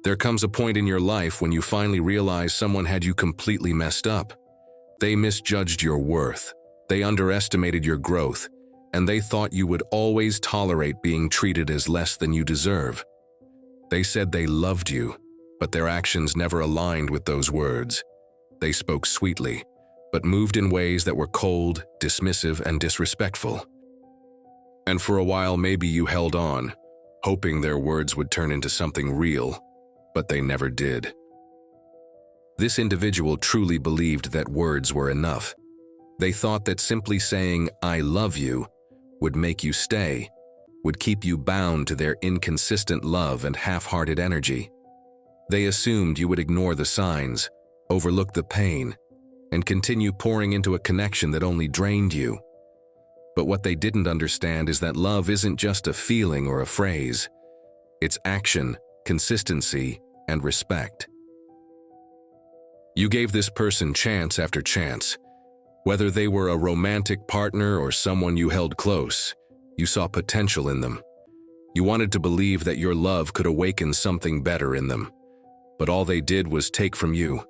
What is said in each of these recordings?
There comes a point in your life when you finally realize someone had you completely messed up. They misjudged your worth, they underestimated your growth, and they thought you would always tolerate being treated as less than you deserve. They said they loved you, but their actions never aligned with those words. They spoke sweetly, but moved in ways that were cold, dismissive, and disrespectful. And for a while maybe you held on, hoping their words would turn into something real, but they never did. This individual truly believed that words were enough. They thought that simply saying, "I love you," would make you stay, would keep you bound to their inconsistent love and half-hearted energy. They assumed you would ignore the signs, overlook the pain, and continue pouring into a connection that only drained you. But what they didn't understand is that love isn't just a feeling or a phrase. It's action, consistency, and respect. You gave this person chance after chance. Whether they were a romantic partner or someone you held close, you saw potential in them. You wanted to believe that your love could awaken something better in them. But all they did was take from you.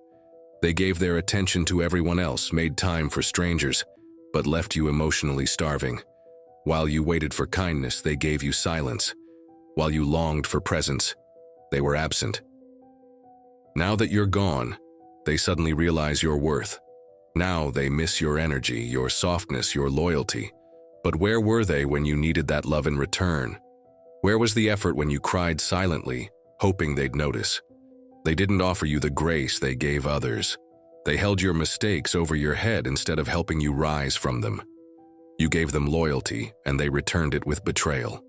They gave their attention to everyone else, made time for strangers, but left you emotionally starving. While you waited for kindness, they gave you silence. While you longed for presence, they were absent. Now that you're gone, they suddenly realize your worth. Now they miss your energy, your softness, your loyalty. But where were they when you needed that love in return? Where was the effort when you cried silently, hoping they'd notice? They didn't offer you the grace they gave others. They held your mistakes over your head instead of helping you rise from them. You gave them loyalty, and they returned it with betrayal.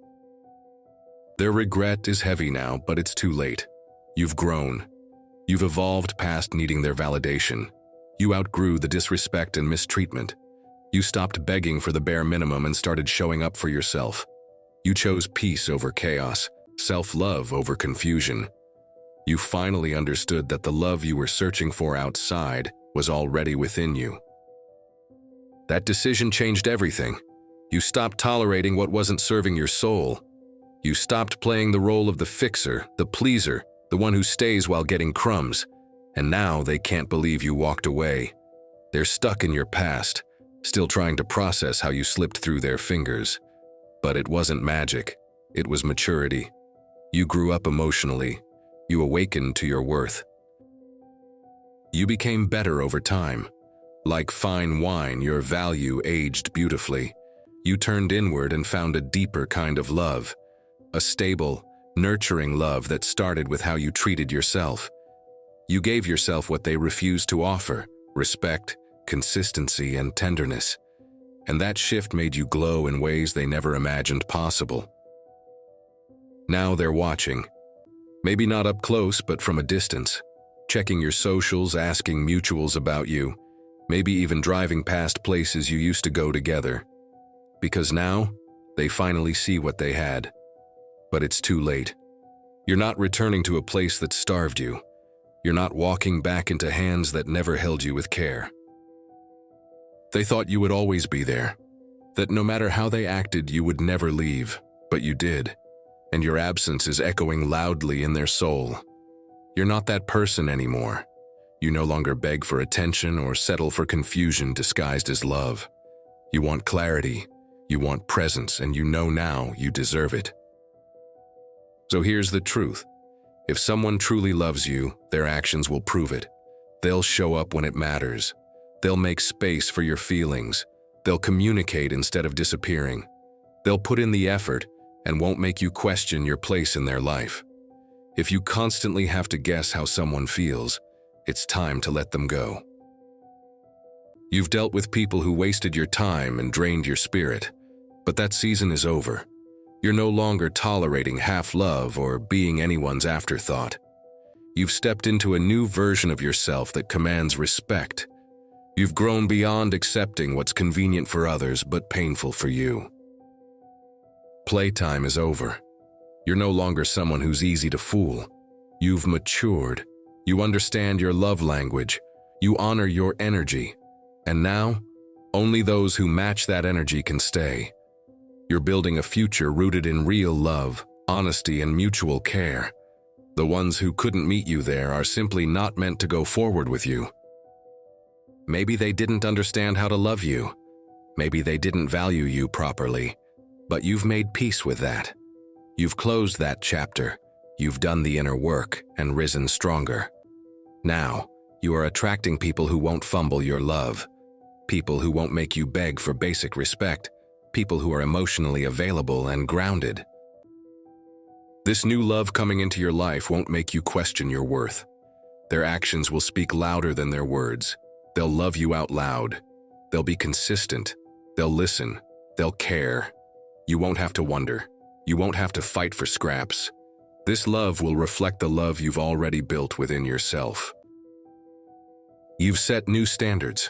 Their regret is heavy now, but it's too late. You've grown. You've evolved past needing their validation. You outgrew the disrespect and mistreatment. You stopped begging for the bare minimum and started showing up for yourself. You chose peace over chaos, self-love over confusion. You finally understood that the love you were searching for outside was already within you. That decision changed everything. You stopped tolerating what wasn't serving your soul. You stopped playing the role of the fixer, the pleaser, the one who stays while getting crumbs. And now they can't believe you walked away. They're stuck in your past, still trying to process how you slipped through their fingers. But it wasn't magic. It was maturity. You grew up emotionally. You awakened to your worth. You became better over time. Like fine wine, your value aged beautifully. You turned inward and found a deeper kind of love. A stable, nurturing love that started with how you treated yourself. You gave yourself what they refused to offer: respect, consistency, and tenderness. And that shift made you glow in ways they never imagined possible. Now they're watching. Maybe not up close, but from a distance. Checking your socials, asking mutuals about you. Maybe even driving past places you used to go together. Because now, they finally see what they had. But it's too late. You're not returning to a place that starved you. You're not walking back into hands that never held you with care. They thought you would always be there, that no matter how they acted, you would never leave, but you did, and your absence is echoing loudly in their soul. You're not that person anymore. You no longer beg for attention or settle for confusion disguised as love. You want clarity, you want presence, and you know now you deserve it. So here's the truth. If someone truly loves you, their actions will prove it. They'll show up when it matters. They'll make space for your feelings. They'll communicate instead of disappearing. They'll put in the effort and won't make you question your place in their life. If you constantly have to guess how someone feels, it's time to let them go. You've dealt with people who wasted your time and drained your spirit, but that season is over. You're no longer tolerating half-love or being anyone's afterthought. You've stepped into a new version of yourself that commands respect. You've grown beyond accepting what's convenient for others but painful for you. Playtime is over. You're no longer someone who's easy to fool. You've matured. You understand your love language. You honor your energy. And now, only those who match that energy can stay. You're building a future rooted in real love, honesty, and mutual care. The ones who couldn't meet you there are simply not meant to go forward with you. Maybe they didn't understand how to love you. Maybe they didn't value you properly. But you've made peace with that. You've closed that chapter. You've done the inner work and risen stronger. Now, you are attracting people who won't fumble your love. People who won't make you beg for basic respect. People who are emotionally available and grounded. This new love coming into your life won't make you question your worth. Their actions will speak louder than their words. They'll love you out loud. They'll be consistent. They'll listen. They'll care. You won't have to wonder. You won't have to fight for scraps. This love will reflect the love you've already built within yourself. You've set new standards,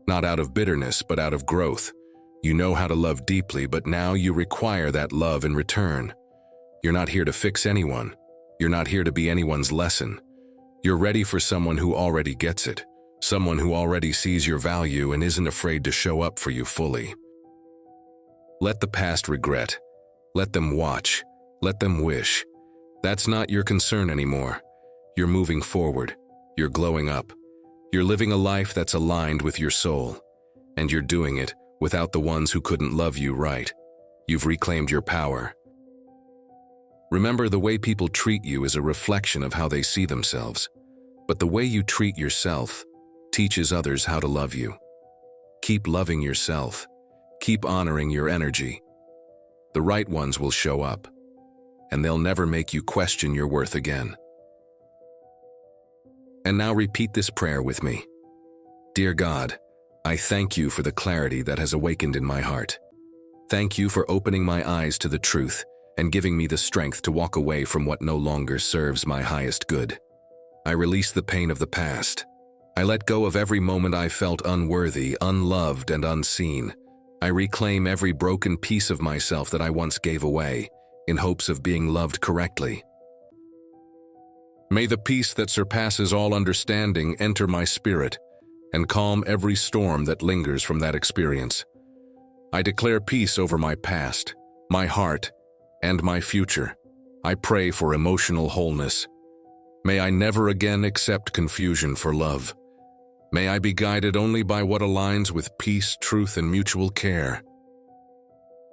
not out of bitterness, but out of growth. You know how to love deeply, but now you require that love in return. You're not here to fix anyone. You're not here to be anyone's lesson. You're ready for someone who already gets it, someone who already sees your value and isn't afraid to show up for you fully. Let the past regret. Let them watch. Let them wish. That's not your concern anymore. You're moving forward. You're glowing up. You're living a life that's aligned with your soul. And you're doing it without the ones who couldn't love you right. You've reclaimed your power. Remember, the way people treat you is a reflection of how they see themselves. But the way you treat yourself teaches others how to love you. Keep loving yourself. Keep honoring your energy. The right ones will show up, and they'll never make you question your worth again. And now repeat this prayer with me. Dear God, I thank you for the clarity that has awakened in my heart. Thank you for opening my eyes to the truth and giving me the strength to walk away from what no longer serves my highest good. I release the pain of the past. I let go of every moment I felt unworthy, unloved, and unseen. I reclaim every broken piece of myself that I once gave away, in hopes of being loved correctly. May the peace that surpasses all understanding enter my spirit and calm every storm that lingers from that experience. I declare peace over my past, my heart, and my future. I pray for emotional wholeness. May I never again accept confusion for love. May I be guided only by what aligns with peace, truth, and mutual care.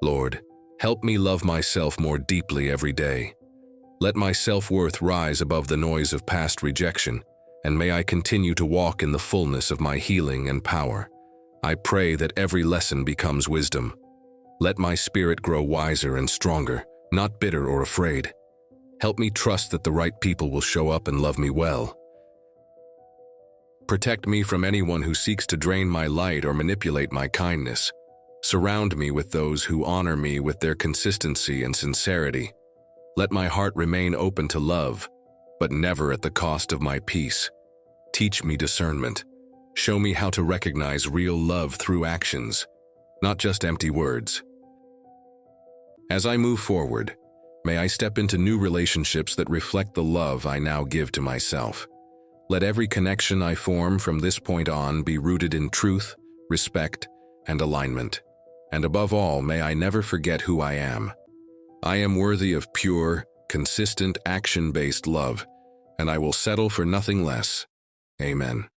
Lord, help me love myself more deeply every day. Let my self-worth rise above the noise of past rejection, and may I continue to walk in the fullness of my healing and power. I pray that every lesson becomes wisdom. Let my spirit grow wiser and stronger, not bitter or afraid. Help me trust that the right people will show up and love me well. Protect me from anyone who seeks to drain my light or manipulate my kindness. Surround me with those who honor me with their consistency and sincerity. Let my heart remain open to love, but never at the cost of my peace. Teach me discernment. Show me how to recognize real love through actions, not just empty words. As I move forward, may I step into new relationships that reflect the love I now give to myself. Let every connection I form from this point on be rooted in truth, respect, and alignment. And above all, may I never forget who I am. I am worthy of pure, consistent, action-based love, and I will settle for nothing less. Amen.